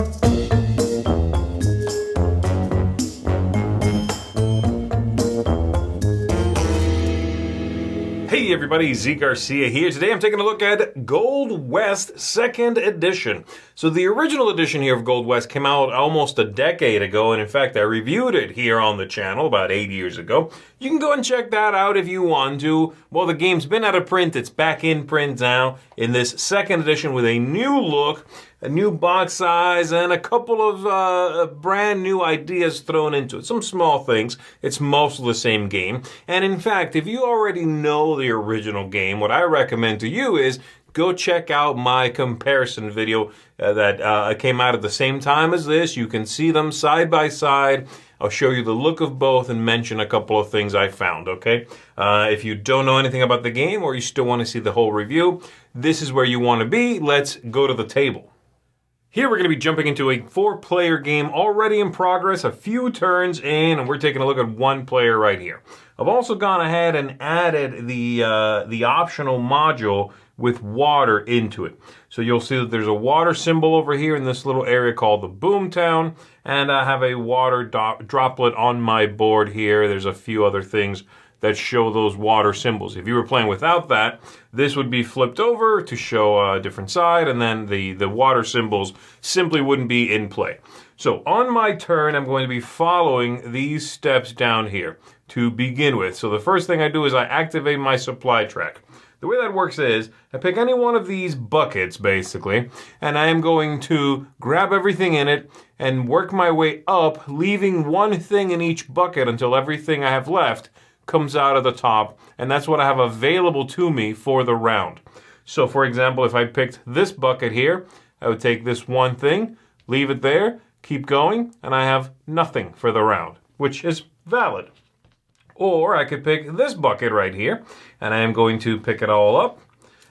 Hey everybody, Zee Garcia here. Today I'm taking a look at Gold West 2nd edition. So the original edition here of Gold West came out almost a decade ago, and in fact I reviewed it here on the channel about 8 years ago. You can go and check that out if you want to. Well, the game's been out of print, it's back in print now in this 2nd edition with a new look, a new box size, and a couple of brand new ideas thrown into it. Some small things. It's mostly the same game. And in fact, if you already know the original game, what I recommend to you is go check out my comparison video that came out at the same time as this. You can see them side by side. I'll show you the look of both and mention a couple of things I found, okay? If you don't know anything about the game or you still want to see the whole review, this is where you want to be. Let's go to the table. Here we're going to be jumping into a 4-player game already in progress, a few turns in, and we're taking a look at 1 player right here. I've also gone ahead and added the optional module with water into it. So you'll see that there's a water symbol over here in this little area called the Boomtown, and I have a water droplet on my board here. There's a few other things that show those water symbols. If you were playing without that, this would be flipped over to show a different side, and then the water symbols simply wouldn't be in play. So on my turn, I'm going to be following these steps down here to begin with. So the first thing I do is I activate my supply track. The way that works is I pick any one of these buckets, basically, and I am going to grab everything in it and work my way up, leaving one thing in each bucket until everything I have left comes out of the top, and that's what I have available to me for the round. So for example, if I picked this bucket here, I would take this one thing, leave it there, keep going, and I have nothing for the round, which is valid. Or I could pick this bucket right here, and I am going to pick it all up.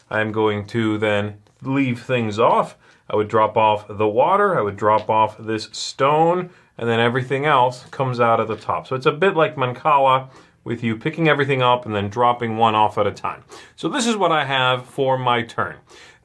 I'm going to then leave things off. I would drop off the water, I would drop off this stone, and then everything else comes out at the top. So it's a bit like Mancala, with you picking everything up and then dropping one off at a time. So this is what I have for my turn.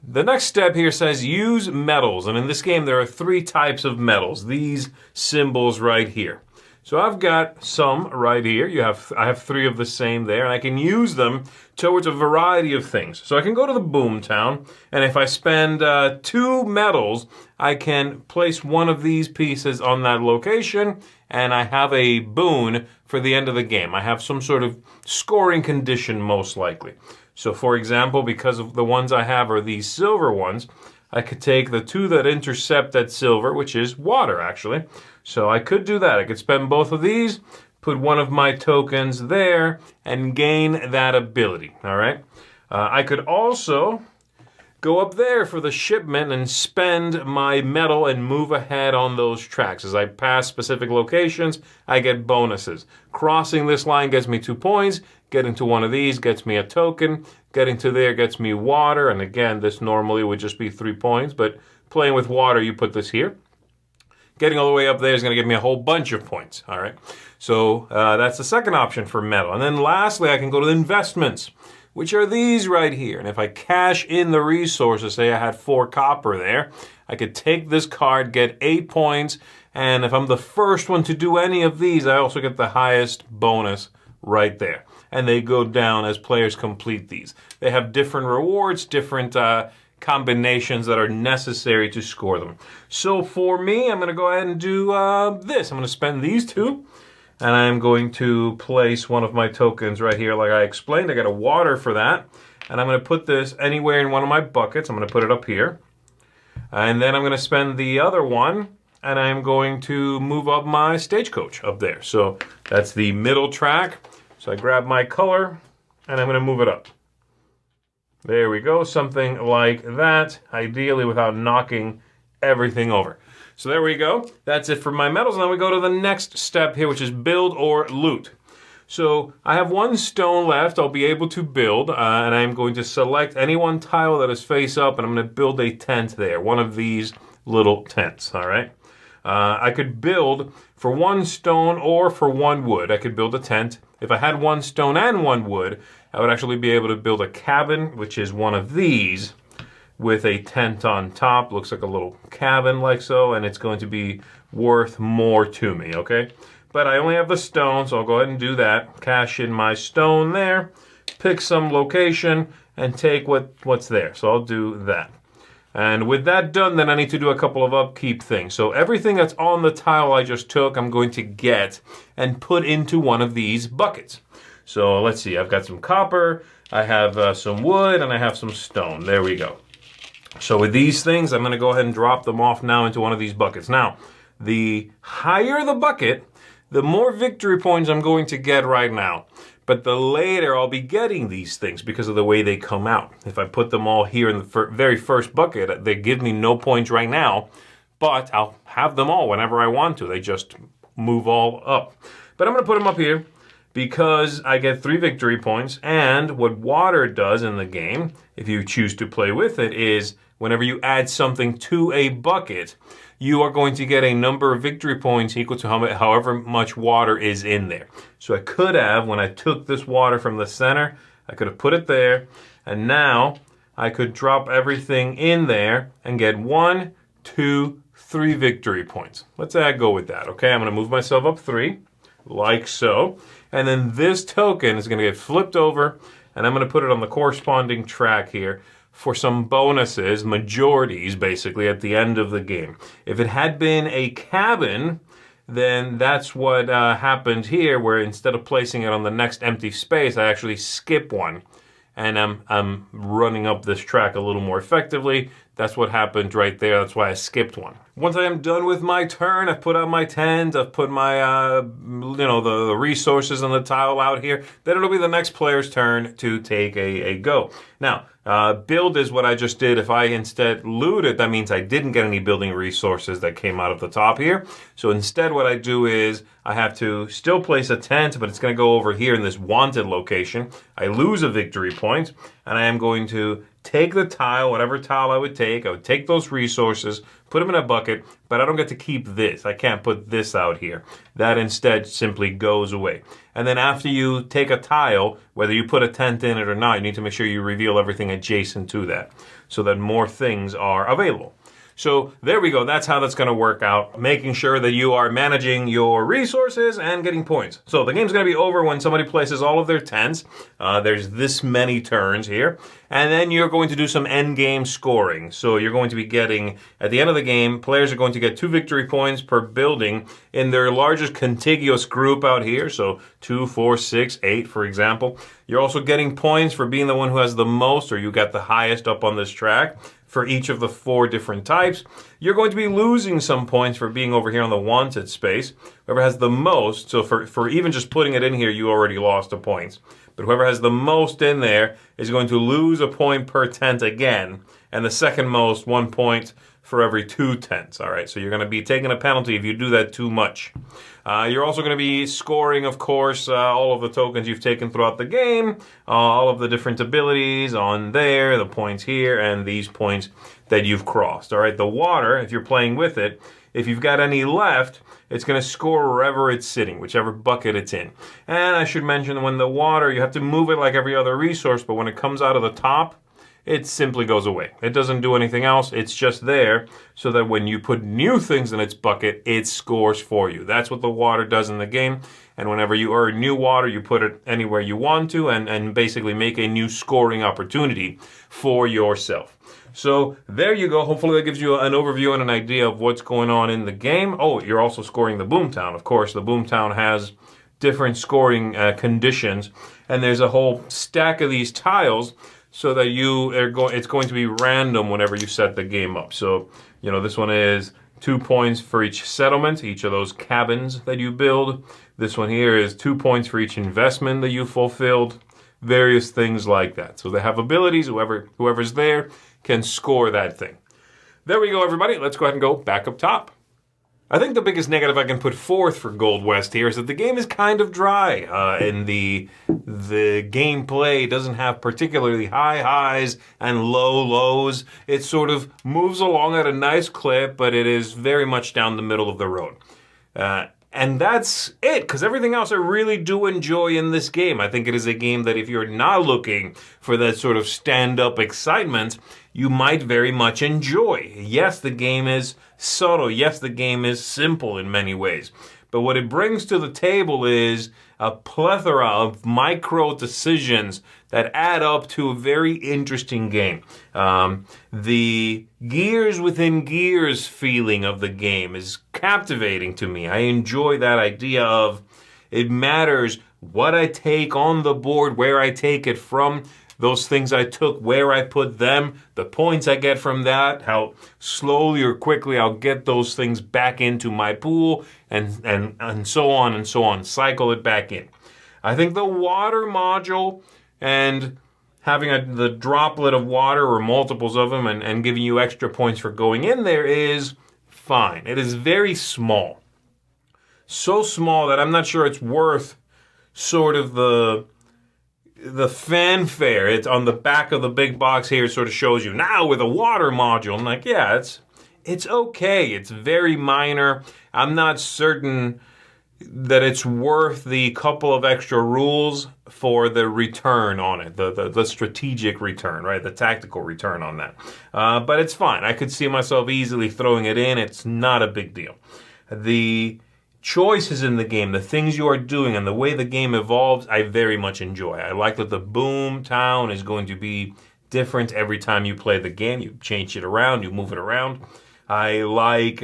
The next step here says use metals, and in this game there are 3 types of metals, these symbols right here. So I've got some right here. I have 3 of the same there, and I can use them towards a variety of things. So I can go to the Boomtown, and if I spend 2 metals, I can place one of these pieces on that location, and I have a boon for the end of the game. I have some sort of scoring condition, most likely. So for example, because of the ones I have are these silver ones, I could take the 2 that intercept that silver, which is water, actually. So I could do that. I could spend both of these, put one of my tokens there, and gain that ability, all right? I could also go up there for the shipment and spend my metal and move ahead on those tracks. As I pass specific locations, I get bonuses. Crossing this line gets me 2 points. Getting to one of these gets me a token. Getting to there gets me water. And again, this normally would just be 3 points, but playing with water, you put this here. Getting all the way up there is going to give me a whole bunch of points, all right? So that's the second option for metal. And then lastly, I can go to the investments, which are these right here. And if I cash in the resources, say I had 4 copper there, I could take this card, get 8 points, and if I'm the first one to do any of these, I also get the highest bonus right there. And they go down as players complete these. They have different rewards, different combinations that are necessary to score them. So for me, I'm going to go ahead and do this. I'm going to spend these 2. And I'm going to place one of my tokens right here like I explained. I got a water for that. And I'm going to put this anywhere in one of my buckets. I'm going to put it up here. And then I'm going to spend the other one, and I'm going to move up my stagecoach up there. So that's the middle track. So I grab my color, and I'm going to move it up. There we go, something like that, ideally without knocking everything over. So there we go. That's it for my metals. And then we go to the next step here, which is build or loot. So I have 1 stone left. I'll be able to build, and I'm going to select any one tile that is face up, and I'm going to build a tent there, one of these little tents, all right? I could build for 1 stone or for 1 wood. I could build a tent. If I had 1 stone and 1 wood, I would actually be able to build a cabin, which is one of these. with a tent on top. Looks like a little cabin like so, and it's going to be worth more to me, okay? But I only have the stone, so I'll go ahead and do that. Cash in my stone there, pick some location, and take what's there. So I'll do that. And with that done, then I need to do a couple of upkeep things. So everything that's on the tile I just took, I'm going to get and put into one of these buckets. So let's see, I've got some copper, I have some wood, and I have some stone. There we go. So with these things, I'm going to go ahead and drop them off now into one of these buckets. Now, the higher the bucket, the more victory points I'm going to get right now. But the later I'll be getting these things because of the way they come out. If I put them all here in the very first bucket, they give me no points right now, but I'll have them all whenever I want to. They just move all up. But I'm going to put them up here because I get 3 victory points, and what water does in the game, if you choose to play with it, is whenever you add something to a bucket, you are going to get a number of victory points equal to however much water is in there. So I could have, when I took this water from the center, I could have put it there, and now I could drop everything in there and get 1, 2, 3 victory points. Let's go with that, okay? I'm going to move myself up 3, like so, and then this token is going to get flipped over, and I'm going to put it on the corresponding track here for some bonuses, majorities, basically, at the end of the game. If it had been a cabin, then that's what happened here, where instead of placing it on the next empty space, I actually skip one. And I'm running up this track a little more effectively. That's what happened right there. That's why I skipped one. Once I am done with my turn, I've put out my tent, I've put my, the resources on the tile out here. Then it'll be the next player's turn to take a go. Now, build is what I just did. If I instead looted, that means I didn't get any building resources that came out of the top here. So instead what I do is I have to still place a tent, but it's going to go over here in this wanted location. I lose a victory point, and I am going to take the tile, whatever tile I would take those resources, put them in a bucket, but I don't get to keep this. I can't put this out here. That instead simply goes away. And then after you take a tile, whether you put a tent in it or not, you need to make sure you reveal everything adjacent to that so that more things are available. So there we go. That's how that's going to work out, making sure that you are managing your resources and getting points. So the game's going to be over when somebody places all of their tents. There's this many turns here. And then you're going to do some end game scoring. So you're going to be getting, at the end of the game, players are going to get 2 victory points per building in their largest contiguous group out here. So 2, 4, 6, 8, for example. You're also getting points for being the one who has the most, or you got the highest up on this track, for each of the 4 different types. You're going to be losing some points for being over here on the wanted space. Whoever has the most, so for even just putting it in here, you already lost a point. But whoever has the most in there is going to lose a point per tent again, and the second most, 1 point for every 2 tents. All right, so you're going to be taking a penalty if you do that too much. You're also going to be scoring, of course, all of the tokens you've taken throughout the game, all of the different abilities on there, the points here, and these points that you've crossed. All right, the water, if you're playing with it, if you've got any left, it's going to score wherever it's sitting, whichever bucket it's in. And I should mention, when the water, you have to move it like every other resource, but when it comes out of the top, it simply goes away. It doesn't do anything else. It's just there so that when you put new things in its bucket, it scores for you. That's what the water does in the game. And whenever you earn new water, you put it anywhere you want to and basically make a new scoring opportunity for yourself. So there you go. Hopefully that gives you an overview and an idea of what's going on in the game. Oh, you're also scoring the Boomtown. Of course, the Boomtown has different scoring conditions. And there's a whole stack of these tiles so that it's going to be random whenever you set the game up. So, this one is 2 points for each settlement, each of those cabins that you build. This one here is 2 points for each investment that you fulfilled. Various things like that. So they have abilities. Whoever's there can score that thing. There we go, everybody. Let's go ahead and go back up top. I think the biggest negative I can put forth for Gold West here is that the game is kind of dry, and the gameplay doesn't have particularly high highs and low lows. It sort of moves along at a nice clip, but it is very much down the middle of the road. And that's it, because everything else I really do enjoy in this game. I think it is a game that if you're not looking for that sort of stand-up excitement, you might very much enjoy. Yes, the game is subtle. Yes, the game is simple in many ways. But what it brings to the table is a plethora of micro decisions that add up to a very interesting game. The gears within gears feeling of the game is captivating to me. I enjoy that idea of it matters what I take on the board, where I take it from, those things I took, where I put them, the points I get from that, how slowly or quickly I'll get those things back into my pool, and so on and so on. Cycle it back in. I think the water module and having the droplet of water or multiples of them and giving you extra points for going in there is fine. It is very small. So small that I'm not sure it's worth sort of the fanfare. It's on the back of the big box here. It sort of shows you now with a water module. I'm like, yeah, it's okay. It's very minor. I'm not certain that it's worth the couple of extra rules for the return on it, the strategic return, right? The tactical return on that. But it's fine. I could see myself easily throwing it in. It's not a big deal. The choices in the game, the things you are doing, and the way the game evolves, I very much enjoy. I like that the boom town is going to be different every time you play the game. You change it around, you move it around. I like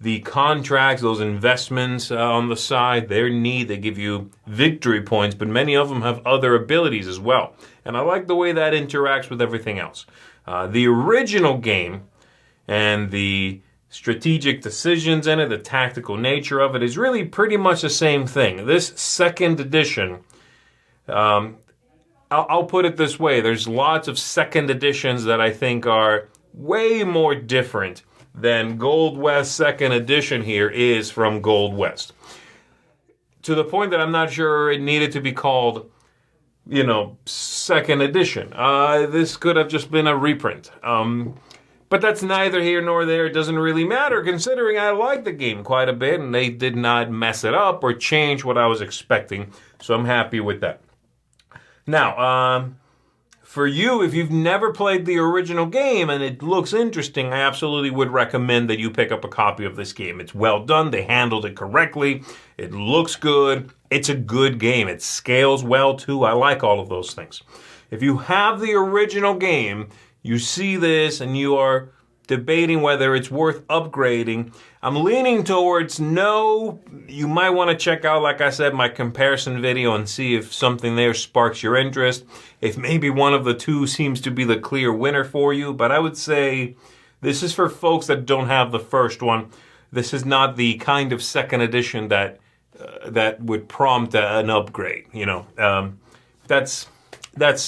the contracts, those investments on the side. They're neat. They give you victory points, but many of them have other abilities as well. And I like the way that interacts with everything else. The original game and the strategic decisions in it, the tactical nature of it, is really pretty much the same thing. This second edition, I'll put it this way. There's lots of second editions that I think are way more different than Gold West second edition here is from Gold West. To the point that I'm not sure it needed to be called, second edition. This could have just been a reprint. But that's neither here nor there. It doesn't really matter, considering I like the game quite a bit, and they did not mess it up or change what I was expecting. So I'm happy with that. Now, for you, if you've never played the original game and it looks interesting, I absolutely would recommend that you pick up a copy of this game. It's well done. They handled it correctly. It looks good. It's a good game. It scales well, too. I like all of those things. If you have the original game, you see this and you are debating whether it's worth upgrading, I'm leaning towards no. You might want to check out, like I said, my comparison video and see if something there sparks your interest. If maybe one of the two seems to be the clear winner for you. But I would say this is for folks that don't have the first one. This is not the kind of second edition that would prompt an upgrade. That's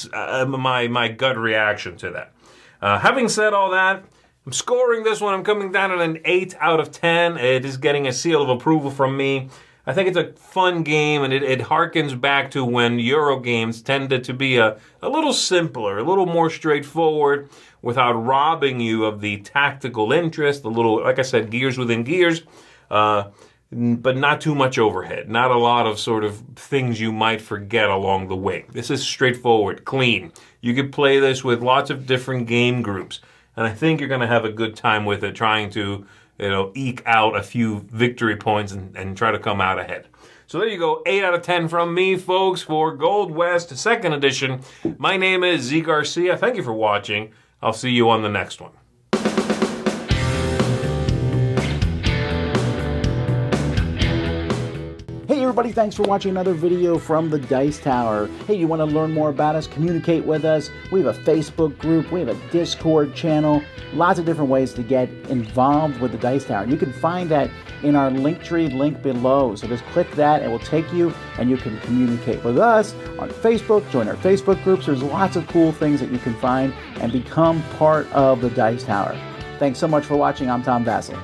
my gut reaction to that. Having said all that, I'm scoring this one. I'm coming down at an 8 out of 10. It is getting a seal of approval from me. I think it's a fun game, and it harkens back to when Euro games tended to be a little simpler, a little more straightforward, without robbing you of the tactical interest, the little, like I said, gears within gears, but not too much overhead. Not a lot of sort of things you might forget along the way. This is straightforward, clean. You could play this with lots of different game groups. And I think you're going to have a good time with it, trying to, eke out a few victory points and try to come out ahead. So there you go, 8 out of 10 from me, folks, for Gold West 2nd Edition. My name is Zee Garcia. Thank you for watching. I'll see you on the next one. Hey everybody, thanks for watching another video from the Dice Tower. Hey, you want to learn more about us, communicate with us? We have a Facebook group, we have a Discord channel, lots of different ways to get involved with the Dice Tower. You can find that in our Linktree link below. So just click that, it will take you, and you can communicate with us on Facebook, join our Facebook groups. There's lots of cool things that you can find and become part of the Dice Tower. Thanks so much for watching. I'm Tom Vasel.